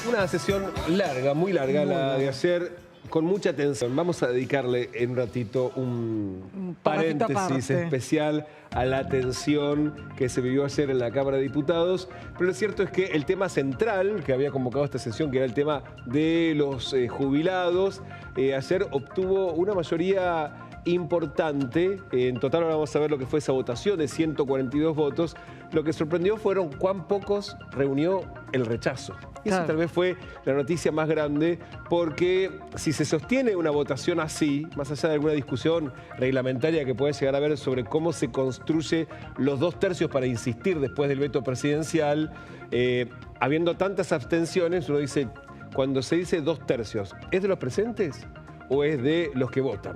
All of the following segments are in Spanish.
Una sesión larga, muy larga, la de ayer, con mucha atención. Vamos a dedicarle en un ratito un paréntesis especial a la tensión que se vivió ayer en la Cámara de Diputados. Pero lo cierto es que el tema central que había convocado esta sesión, que era el tema de los jubilados, ayer obtuvo una mayoría importante. En total ahora vamos a ver lo que fue esa votación de 142 votos. Lo que sorprendió fueron cuán pocos reunió el rechazo. Y eso tal vez fue la noticia más grande, porque si se sostiene una votación así, más allá de alguna discusión reglamentaria que puede llegar a haber sobre cómo se construye los 2/3 para insistir después del veto presidencial, habiendo tantas abstenciones, uno dice, cuando se dice 2/3, ¿es de los presentes o es de los que votan?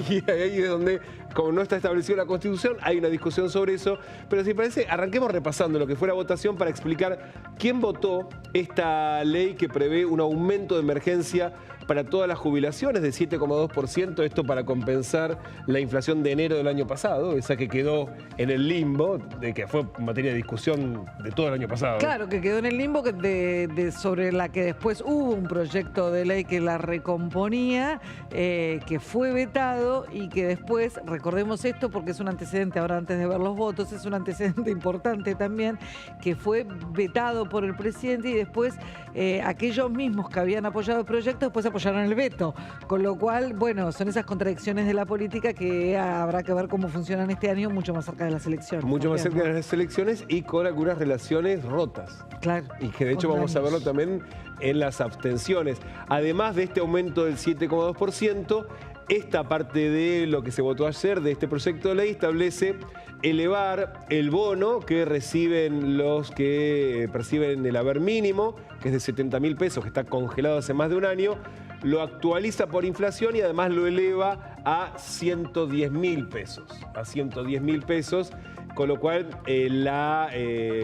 Y ahí es donde, como no está establecida la Constitución, hay una discusión sobre eso. Pero si parece, arranquemos repasando lo que fue la votación para explicar quién votó esta ley que prevé un aumento de emergencia para todas las jubilaciones de 7,2%, esto para compensar la inflación de enero del año pasado, esa que quedó en el limbo, de que fue materia de discusión de todo el año pasado. Claro, que quedó en el limbo sobre la que después hubo un proyecto de ley que la recomponía, que fue vetado y que después, recordemos esto porque es un antecedente, ahora antes de ver los votos, es un antecedente importante también, que fue vetado por el presidente y después aquellos mismos que habían apoyado el proyecto después apoyaron el veto, con lo cual, bueno, son esas contradicciones de la política que habrá que ver cómo funcionan este año mucho más cerca de las elecciones. Mucho más cerca de las elecciones y con algunas relaciones rotas. Claro. Y que de hecho vamos a verlo también en las abstenciones. Además de este aumento del 7,2%, esta parte de lo que se votó ayer de este proyecto de ley establece elevar el bono que reciben los que perciben el haber mínimo, que es de 70.000 pesos, que está congelado hace más de un año, lo actualiza por inflación y además lo eleva a 110.000 pesos. A 110.000 pesos, con lo cual la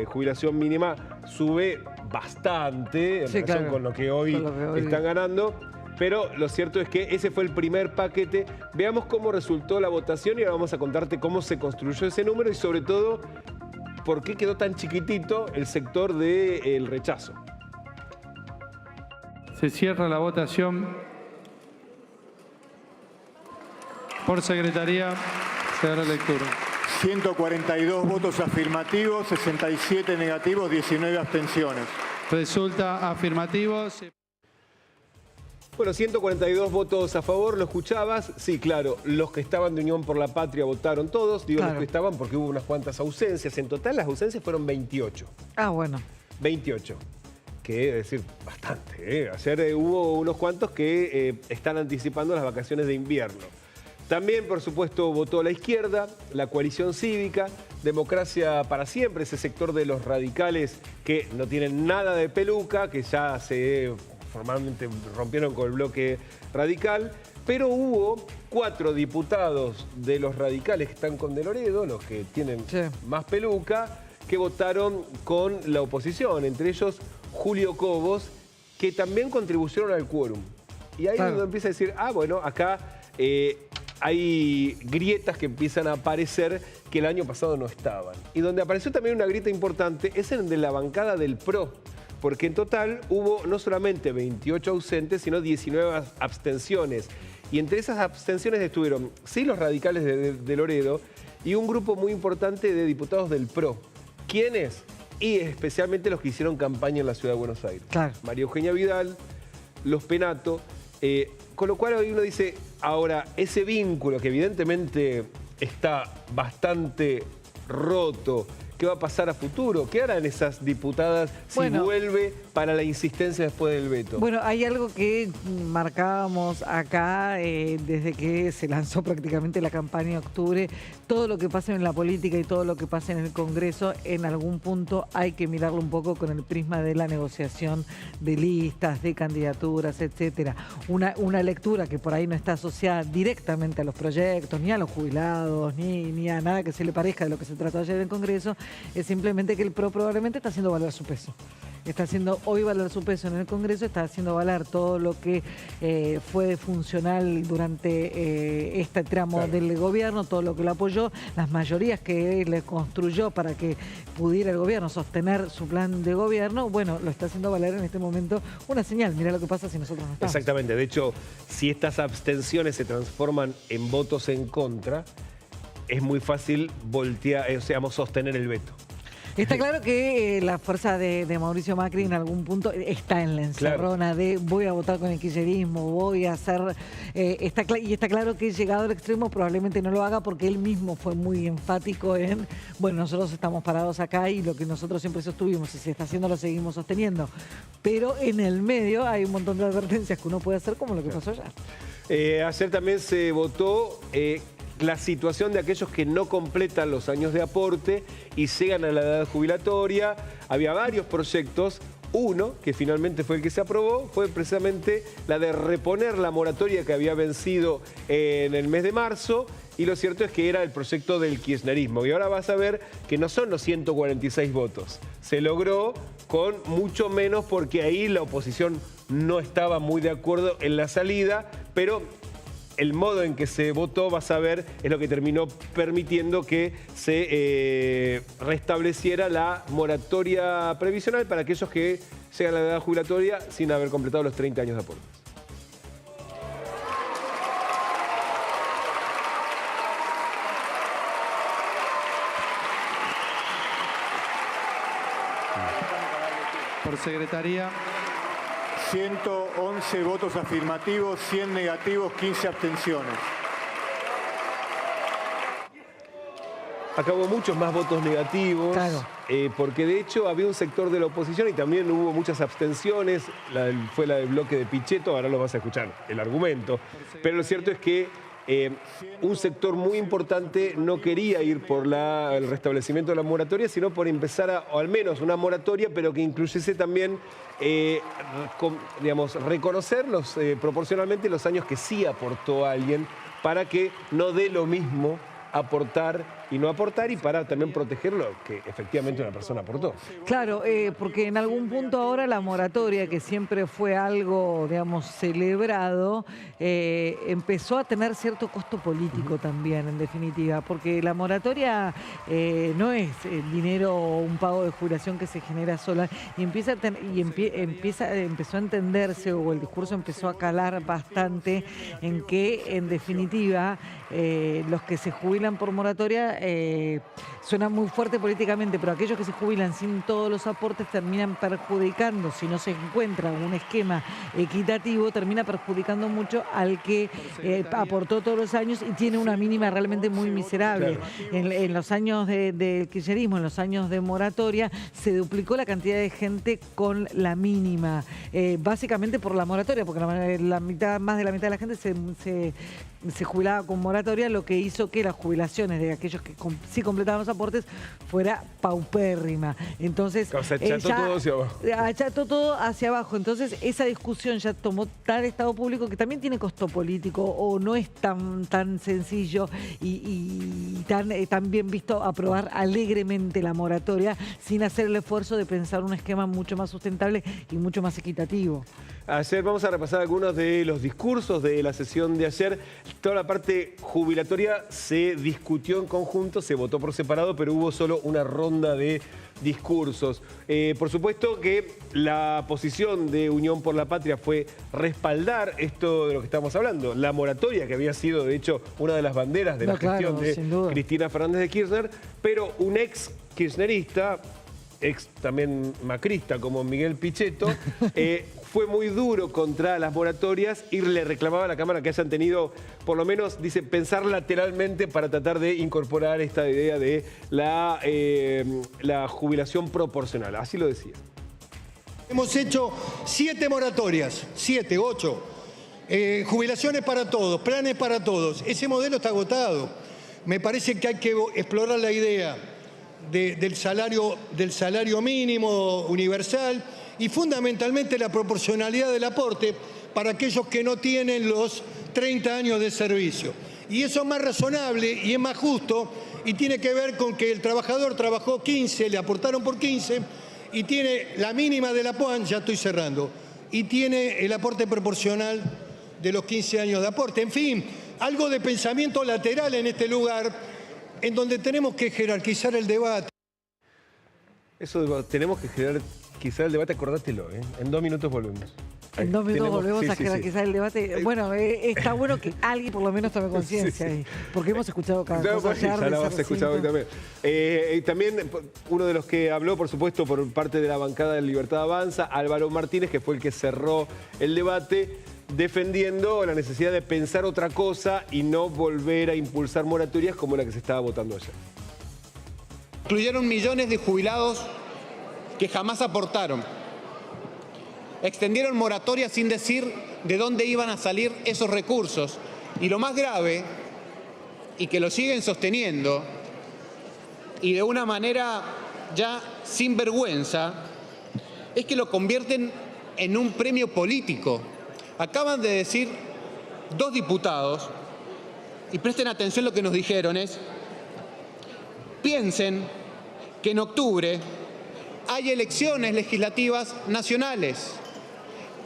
jubilación mínima sube bastante en relación con lo que hoy están ganando. Pero lo cierto es que ese fue el primer paquete. Veamos cómo resultó la votación y ahora vamos a contarte cómo se construyó ese número y sobre todo por qué quedó tan chiquitito el sector del rechazo. Se cierra la votación. Por secretaría se dará lectura. 142 votos afirmativos, 67 negativos, 19 abstenciones. Resulta afirmativo. Bueno, 142 votos a favor, ¿lo escuchabas? Sí, claro, los que estaban de Unión por la Patria votaron todos, digo los que estaban porque hubo unas cuantas ausencias, en total las ausencias fueron 28. Ah, bueno. 28, que es decir, bastante. Ayer hubo unos cuantos que están anticipando las vacaciones de invierno. También, por supuesto, votó la izquierda, la coalición cívica, Democracia para Siempre, ese sector de los radicales que no tienen nada de peluca, que ya se formalmente rompieron con el bloque radical, pero hubo 4 diputados de los radicales que están con De Loredo, los que tienen más peluca, que votaron con la oposición, entre ellos Julio Cobos, que también contribuyeron al quórum. Y ahí uno empieza a decir, ah, bueno, acá hay grietas que empiezan a aparecer que el año pasado no estaban. Y donde apareció también una grieta importante es en de la bancada del PRO, porque en total hubo no solamente 28 ausentes, sino 19 abstenciones. Y entre esas abstenciones estuvieron, sí, los radicales de Loredo y un grupo muy importante de diputados del PRO. ¿Quiénes? Y especialmente los que hicieron campaña en la Ciudad de Buenos Aires. Claro. María Eugenia Vidal, los Penato, con lo cual hoy uno dice, ahora, ese vínculo que evidentemente está bastante roto, ¿qué va a pasar a futuro? ¿Qué harán esas diputadas si vuelve para la insistencia después del veto? Bueno, hay algo que marcábamos acá desde que se lanzó prácticamente la campaña de octubre. Todo lo que pase en la política y todo lo que pase en el Congreso, en algún punto hay que mirarlo un poco con el prisma de la negociación de listas, de candidaturas, etcétera. Una lectura que por ahí no está asociada directamente a los proyectos, ni a los jubilados, ni a nada que se le parezca de lo que se trató ayer en el Congreso, es simplemente que el PRO probablemente está haciendo valer su peso. Está haciendo hoy valer su peso en el Congreso, está haciendo valer todo lo que fue funcional durante este tramo del gobierno, todo lo que lo apoyó. construyó, las mayorías que le construyó para que pudiera el gobierno sostener su plan de gobierno, bueno, lo está haciendo valer en este momento una señal. Mirá lo que pasa si nosotros no estamos. Exactamente. De hecho, si estas abstenciones se transforman en votos en contra, es muy fácil voltear, sostener el veto. Está claro que la fuerza de Mauricio Macri en algún punto está en la encerrona de voy a votar con el kirchnerismo, voy a hacer... está claro que llegado al extremo probablemente no lo haga porque él mismo fue muy enfático en, bueno, nosotros estamos parados acá y lo que nosotros siempre sostuvimos y se está haciendo lo seguimos sosteniendo. Pero en el medio hay un montón de advertencias que uno puede hacer como lo que pasó ayer. Ayer también se votó... la situación de aquellos que no completan los años de aporte y llegan a la edad jubilatoria. Había varios proyectos. Uno, que finalmente fue el que se aprobó, fue precisamente la de reponer la moratoria que había vencido en el mes de marzo. Y lo cierto es que era el proyecto del kirchnerismo. Y ahora vas a ver que no son los 146 votos. Se logró con mucho menos porque ahí la oposición no estaba muy de acuerdo en la salida, pero... el modo en que se votó, vas a ver, es lo que terminó permitiendo que se restableciera la moratoria previsional para aquellos que llegan a la edad jubilatoria sin haber completado los 30 años de aportes. Por secretaría. 111 votos afirmativos, 100 negativos, 15 abstenciones. Acá hubo muchos más votos negativos, Claro. Porque de hecho había un sector de la oposición y también hubo muchas abstenciones. Fue la del bloque de Pichetto, ahora lo vas a escuchar, el argumento. Pero lo cierto es que un sector muy importante no quería ir por el restablecimiento de la moratoria, sino por empezar o al menos una moratoria, pero que incluyese también, reconocer proporcionalmente los años que sí aportó alguien para que no dé lo mismo aportar y no aportar y para también proteger lo que efectivamente una persona aportó. Claro, porque en algún punto ahora la moratoria, que siempre fue algo, digamos, celebrado, empezó a tener cierto costo político también, en definitiva, porque la moratoria no es dinero o un pago de jubilación que se genera sola y empezó a entenderse, o el discurso empezó a calar bastante en que, en definitiva, los que se jubilan por moratoria suena muy fuerte políticamente, pero aquellos que se jubilan sin todos los aportes terminan perjudicando, si no se encuentra un esquema equitativo, termina perjudicando mucho al que aportó todos los años y tiene una mínima realmente muy miserable. Claro. En los años del kirchnerismo, en los años de moratoria, se duplicó la cantidad de gente con la mínima, básicamente por la moratoria, porque más de la mitad de la gente se jubilaba con moratoria, lo que hizo que las jubilaciones de aquellos que sí completaban los aportes fuera paupérrima. Entonces, acható todo hacia abajo. Entonces, esa discusión ya tomó tal estado público que también tiene costo político, o no es tan sencillo y tan bien visto aprobar alegremente la moratoria sin hacer el esfuerzo de pensar un esquema mucho más sustentable y mucho más equitativo. Ayer vamos a repasar algunos de los discursos de la sesión de ayer. Toda la parte jubilatoria se discutió en conjunto, se votó por separado, pero hubo solo una ronda de discursos. Por supuesto que la posición de Unión por la Patria fue respaldar esto de lo que estamos hablando, la moratoria, que había sido, de hecho, una de las banderas de la gestión de Cristina Fernández de Kirchner, pero un ex kirchnerista, ex también macrista como Miguel Pichetto, fue muy duro contra las moratorias y le reclamaba a la Cámara que hayan tenido, por lo menos, dice, pensar lateralmente para tratar de incorporar esta idea de la jubilación proporcional. Así lo decía. Hemos hecho 7 moratorias, 7, 8, jubilaciones para todos, planes para todos. Ese modelo está agotado. Me parece que hay que explorar la idea del salario mínimo universal y fundamentalmente la proporcionalidad del aporte para aquellos que no tienen los 30 años de servicio. Y eso es más razonable y es más justo y tiene que ver con que el trabajador trabajó 15, le aportaron por 15 y tiene la mínima de la PUAN, ya estoy cerrando, y tiene el aporte proporcional de los 15 años de aporte. En fin, algo de pensamiento lateral en este lugar en donde tenemos que jerarquizar el debate. Eso tenemos que jerarquizar el debate, acordátelo, ¿eh? En 2 minutos volvemos. En 2 minutos volvemos a jerarquizar el debate. Sí. Bueno, está bueno que alguien por lo menos tome conciencia ahí, porque hemos escuchado cada cosa. Ya la hemos escuchado hoy también. También uno de los que habló, por supuesto, por parte de la bancada de Libertad Avanza, Álvaro Martínez, que fue el que cerró el debate, defendiendo la necesidad de pensar otra cosa y no volver a impulsar moratorias como la que se estaba votando ayer. Incluyeron millones de jubilados que jamás aportaron. Extendieron moratorias sin decir de dónde iban a salir esos recursos. Y lo más grave, y que lo siguen sosteniendo, y de una manera ya sin vergüenza, es que lo convierten en un premio político. Acaban de decir 2 diputados, y presten atención a lo que nos dijeron, piensen que en octubre hay elecciones legislativas nacionales.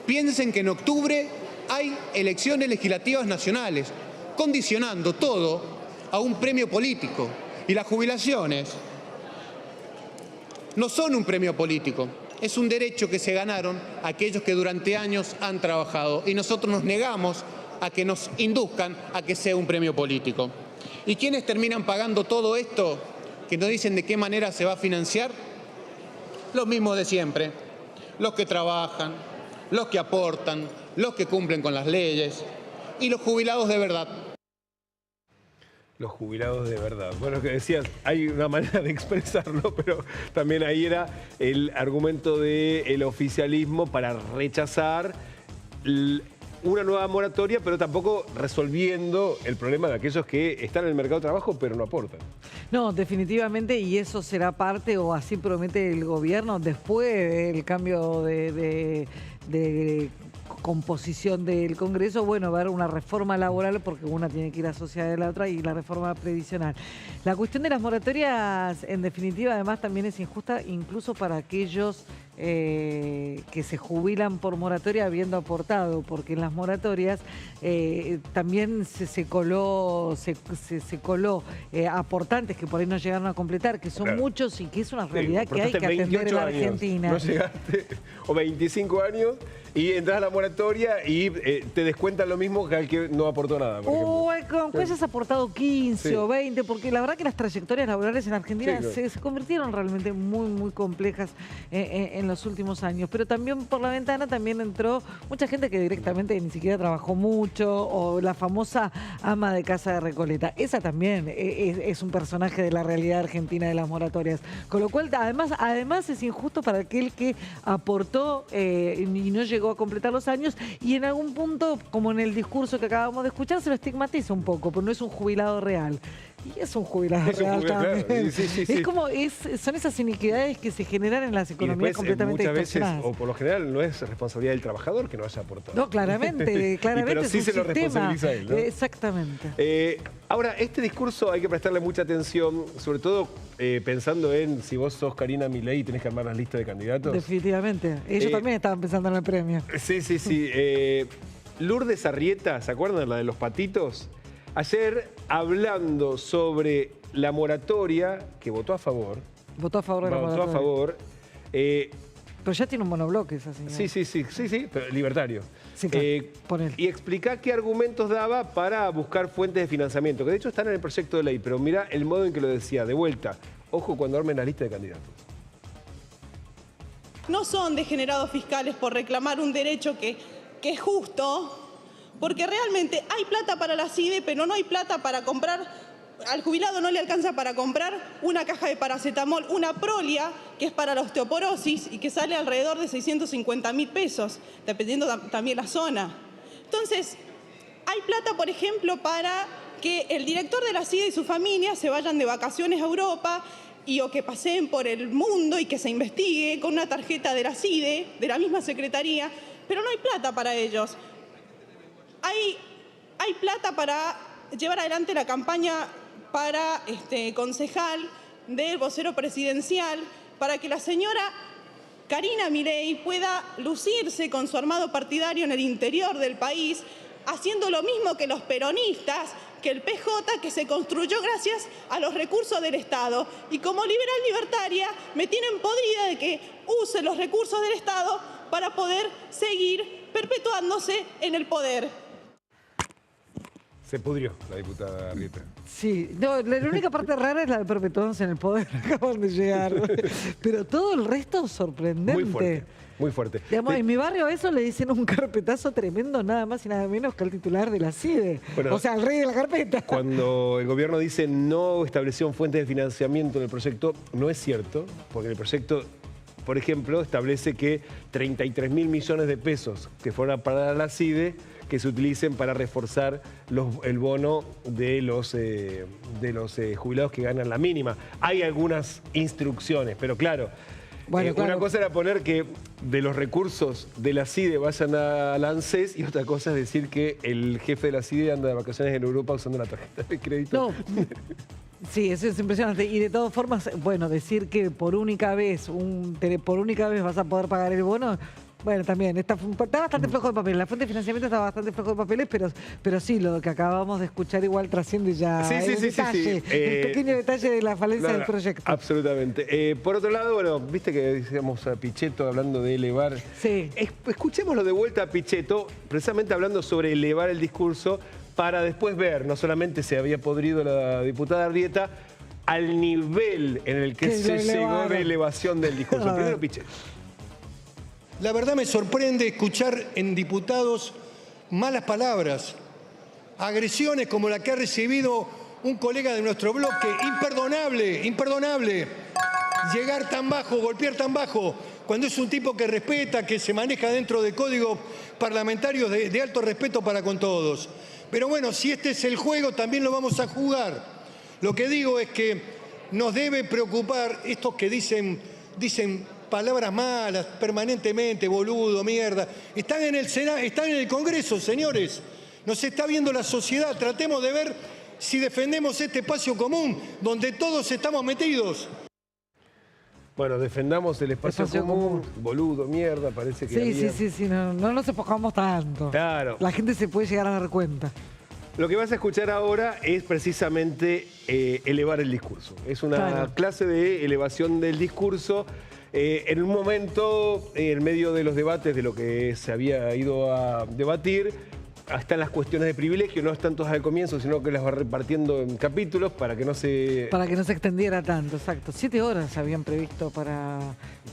Piensen que en octubre hay elecciones legislativas nacionales, condicionando todo a un premio político. Y las jubilaciones no son un premio político, es un derecho que se ganaron aquellos que durante años han trabajado. Y nosotros nos negamos a que nos induzcan a que sea un premio político. ¿Y quiénes terminan pagando todo esto? Que nos dicen de qué manera se va a financiar. Los mismos de siempre, los que trabajan, los que aportan, los que cumplen con las leyes y los jubilados de verdad. Los jubilados de verdad. Bueno, que decías, hay una manera de expresarlo, pero también ahí era el argumento del oficialismo para rechazar una nueva moratoria, pero tampoco resolviendo el problema de aquellos que están en el mercado de trabajo, pero no aportan. No, definitivamente, y eso será parte, o así promete el gobierno, después del cambio de composición del Congreso, bueno, va a haber una reforma laboral porque una tiene que ir asociada a la otra y la reforma previsional. La cuestión de las moratorias, en definitiva, además también es injusta incluso para aquellos que se jubilan por moratoria habiendo aportado, porque en las moratorias también se coló aportantes que por ahí no llegaron a completar, que son muchos y que es una realidad que hay que atender en la Argentina. No llegaste, o 25 años, y entras a la moratoria y te descuentan lo mismo que al que no aportó nada. O con que hayas aportado 15 o 20, porque la verdad que las trayectorias laborales en Argentina se convirtieron realmente muy, muy complejas en los últimos años. Pero también por la ventana también entró mucha gente que directamente ni siquiera trabajó mucho, o la famosa ama de casa de Recoleta. Esa también es un personaje de la realidad argentina de las moratorias. Con lo cual, además es injusto para aquel que aportó y no llegó a completar los años, y en algún punto, como en el discurso que acabamos de escuchar, se lo estigmatiza un poco, pero no es un jubilado real. Y es un jubilado real también. Claro. Sí. Es como, son esas iniquidades que se generan en las economías después, completamente distorsionadas. Muchas veces, o por lo general, no es responsabilidad del trabajador que no haya aportado. No, claramente. Pero sí se lo responsabiliza a él, ¿no? Exactamente. Ahora, este discurso hay que prestarle mucha atención, sobre todo pensando en si vos sos Karina Milei y tenés que armar la lista de candidatos. Definitivamente. Ellos también estaban pensando en el premio. Sí. Lourdes Arrieta, ¿se acuerdan? La de los patitos. Ayer, hablando sobre la moratoria, que votó a favor. Votó a favor de la moratoria. Votó a favor. Pero ya tiene un monobloque esa señora. Sí, pero libertario. Sí, claro, ponele. Y explica qué argumentos daba para buscar fuentes de financiamiento, que de hecho están en el proyecto de ley, pero mira el modo en que lo decía. De vuelta, ojo cuando armen la lista de candidatos. No son degenerados fiscales por reclamar un derecho que es justo, porque realmente hay plata para la CIDE, pero no hay plata para comprar. Al jubilado no le alcanza para comprar una caja de paracetamol, una Prolia, que es para la osteoporosis y que sale alrededor de 650.000 pesos, dependiendo también la zona. Entonces, hay plata, por ejemplo, para que el director de la CIDE y su familia se vayan de vacaciones a Europa o que paseen por el mundo y que se investigue con una tarjeta de la CIDE, de la misma secretaría, pero no hay plata para ellos. Hay plata para llevar adelante la campaña para concejal del vocero presidencial, para que la señora Karina Milei pueda lucirse con su armado partidario en el interior del país, haciendo lo mismo que los peronistas, que el PJ, que se construyó gracias a los recursos del Estado. Y como liberal libertaria me tienen podrida de que use los recursos del Estado para poder seguir perpetuándose en el poder. Se pudrió la diputada Arrieta. Sí, no, la única parte rara es la de perpetuarse en el poder, acaban de llegar. Pero todo el resto sorprendente. Muy fuerte, muy fuerte. Digamos, en mi barrio a eso le dicen un carpetazo tremendo, nada más y nada menos que al titular de la CIDE. Bueno, o sea, el rey de la carpeta. Cuando el gobierno dice no estableció fuentes de financiamiento en el proyecto, no es cierto, porque el proyecto, por ejemplo, establece que 33.000 millones de pesos que fueran para la CIDE, que se utilicen para reforzar el bono de los jubilados que ganan la mínima. Hay algunas instrucciones, pero claro, Bueno, claro. Una cosa era poner que de los recursos de la CIDE vayan a la ANSES y otra cosa es decir que el jefe de la CIDE anda de vacaciones en Europa usando la tarjeta de crédito. No. Sí, eso es impresionante. Y de todas formas, bueno, decir que por única vez vas a poder pagar el bono, bueno, también está bastante flojo de papeles. La fuente de financiamiento está bastante flojo de papeles, pero sí, lo que acabamos de escuchar igual trasciende ya el detalle, el pequeño detalle de la falencia del proyecto. Absolutamente. Por otro lado, bueno, viste que decíamos a Pichetto hablando de elevar. Sí. Escuchémoslo de vuelta a Pichetto, precisamente hablando sobre elevar el discurso, para después ver, no solamente se había podrido la diputada Arrieta, al nivel en el que se llegó de elevación del discurso. Primero Pichetto. La verdad me sorprende escuchar en diputados malas palabras, agresiones como la que ha recibido un colega de nuestro bloque. Imperdonable, imperdonable. Llegar tan bajo, golpear tan bajo, cuando es un tipo que respeta, que se maneja dentro de códigos parlamentarios de alto respeto para con todos. Pero bueno, si este es el juego, también lo vamos a jugar. Lo que digo es que nos debe preocupar estos que dicen palabras malas permanentemente, boludo, mierda. Están en el Senado, están en el Congreso, señores. Nos está viendo la sociedad. Tratemos de ver si defendemos este espacio común donde todos estamos metidos. Bueno, defendamos el espacio común, boludo, mierda, parece que Sí, no nos enfocamos tanto. Claro. La gente se puede llegar a dar cuenta. Lo que vas a escuchar ahora es precisamente elevar el discurso. Es una clase de elevación del discurso. En un momento, en medio de los debates de lo que se había ido a debatir, están las cuestiones de privilegio, no están todas al comienzo, sino que las va repartiendo en capítulos para que no se... Para que no se extendiera tanto, exacto. 7 horas habían previsto para...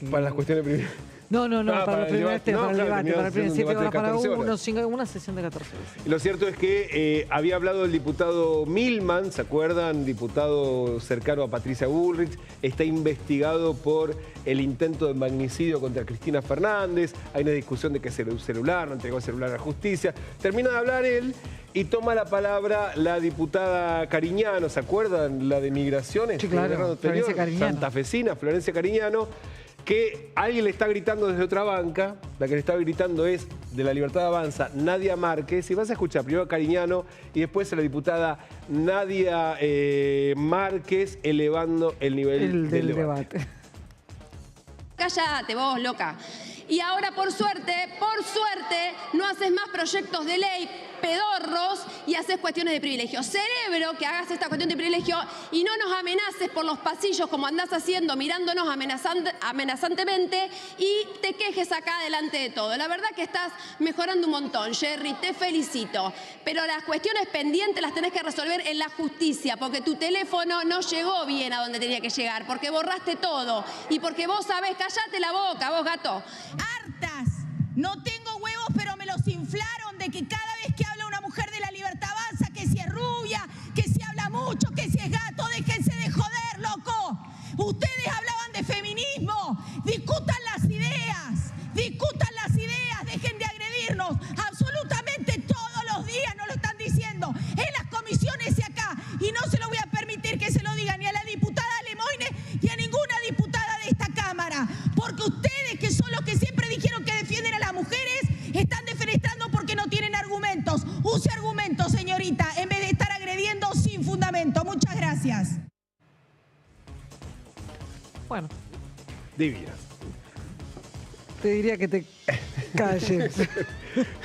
Para las cuestiones de privilegio. No, para el debate, para el debate, para el primer 7 horas para una sesión de 14 horas. Lo cierto es que había hablado el diputado Milman, ¿se acuerdan? Diputado cercano a Patricia Bullrich, está investigado por el intento de magnicidio contra Cristina Fernández, hay una discusión de que el celular, no entregó el celular a la justicia. Termina de hablar él y toma la palabra la diputada Cariñano, ¿se acuerdan? La de Migraciones. Sí, claro, Florencia Cariñano. Santafesina, Florencia Cariñano, que alguien le está gritando desde otra banca, la que le está gritando es de La Libertad Avanza, Nadia Márquez, y vas a escuchar primero a Cariñano y después a la diputada Nadia Márquez elevando el nivel del debate. Cállate vos, loca. Y ahora, por suerte, no haces más proyectos de ley pedorros y haces cuestiones de privilegio. Cerebro, que hagas esta cuestión de privilegio y no nos amenaces por los pasillos como andás haciendo, mirándonos amenazantemente y te quejes acá delante de todo. La verdad que estás mejorando un montón, Jerry, te felicito. Pero las cuestiones pendientes las tenés que resolver en la justicia, porque tu teléfono no llegó bien a donde tenía que llegar, porque borraste todo y porque vos sabés, cállate la boca, vos gato. Hartas, no tengo huevos, pero me los inflaron de que cada vez que habla una mujer de La Libertad Avanza, que si es rubia, que si habla mucho, que si es gato, déjense de joder, loco. Ustedes hablaban de feminismo, discutan las ideas, dejen de agredirnos. Absolutamente todos los días nos lo están diciendo, en las comisiones y acá, y no se lo voy a permitir que se lo digan ni a la diputada Lemoyne ni a ninguna diputada de esta Cámara, porque ustedes, que son los que siempre dijeron que defienden a las mujeres, están defenestrando porque no tienen argumentos. Use argumentos, señorita, en vez de estar agrediendo sin fundamento. Muchas gracias. Bueno. Divina. Te diría que te calles.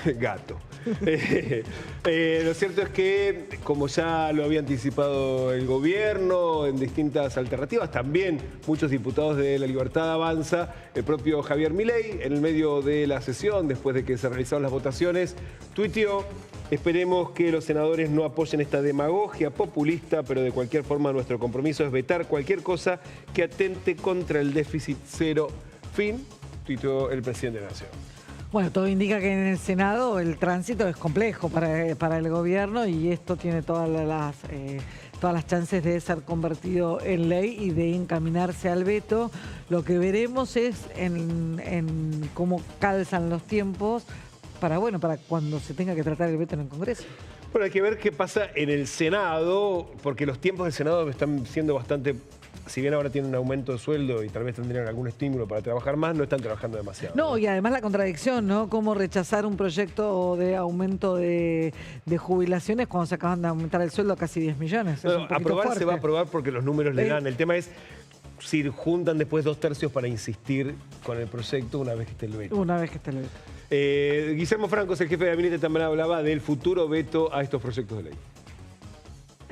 Gato. Lo cierto es que, como ya lo había anticipado el gobierno en distintas alternativas, también muchos diputados de La Libertad Avanza, el propio Javier Milei, en el medio de la sesión, después de que se realizaron las votaciones, tuiteó: esperemos que los senadores no apoyen esta demagogia populista, pero de cualquier forma nuestro compromiso es vetar cualquier cosa que atente contra el déficit cero. Fin, tuiteó el presidente de la Nación. Bueno, todo indica que en el Senado el tránsito es complejo para el gobierno y esto tiene todas las chances de ser convertido en ley y de encaminarse al veto. Lo que veremos es en cómo calzan los tiempos para cuando se tenga que tratar el veto en el Congreso. Bueno, hay que ver qué pasa en el Senado, porque los tiempos del Senado están siendo bastante... Si bien ahora tienen un aumento de sueldo y tal vez tendrían algún estímulo para trabajar más, no están trabajando demasiado. No, y además la contradicción, ¿no? Cómo rechazar un proyecto de aumento de jubilaciones cuando se acaban de aumentar el sueldo a casi 10 millones. Es un aprobar fuerte. se va a aprobar porque los números le dan. El tema es si juntan después 2/3 para insistir con el proyecto una vez que esté el veto. Una vez que esté el veto. Guillermo Franco, el jefe de gabinete, también hablaba del futuro veto a estos proyectos de ley.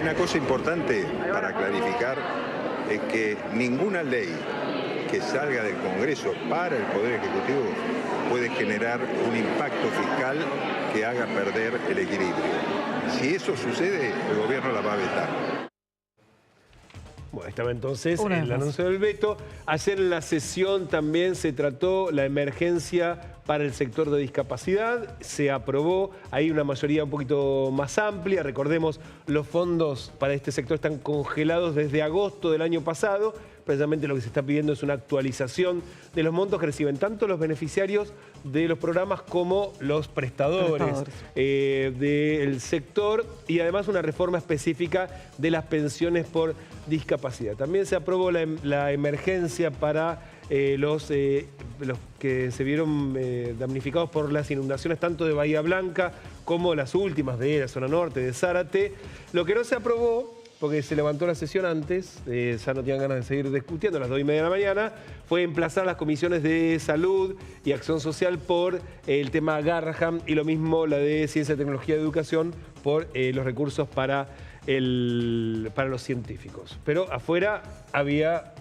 Una cosa importante para clarificar es que ninguna ley que salga del Congreso para el Poder Ejecutivo puede generar un impacto fiscal que haga perder el equilibrio. Si eso sucede, el gobierno la va a vetar. Bueno, estaba entonces el anuncio del veto. Ayer en la sesión también se trató la emergencia para el sector de discapacidad. Se aprobó, hay una mayoría un poquito más amplia. Recordemos, los fondos para este sector están congelados desde agosto del año pasado. Precisamente lo que se está pidiendo es una actualización de los montos que reciben tanto los beneficiarios de los programas como los prestadores del sector, y además una reforma específica de las pensiones por discapacidad. También se aprobó la emergencia para los que se vieron damnificados por las inundaciones tanto de Bahía Blanca como las últimas de la zona norte, de Zárate. Lo que no se aprobó, porque se levantó la sesión antes, ya no tenían ganas de seguir discutiendo a las 2:30 de la mañana, fue emplazar las comisiones de Salud y Acción Social por el tema Garrahan, y lo mismo la de Ciencia, Tecnología y Educación por los recursos para los científicos. Pero afuera había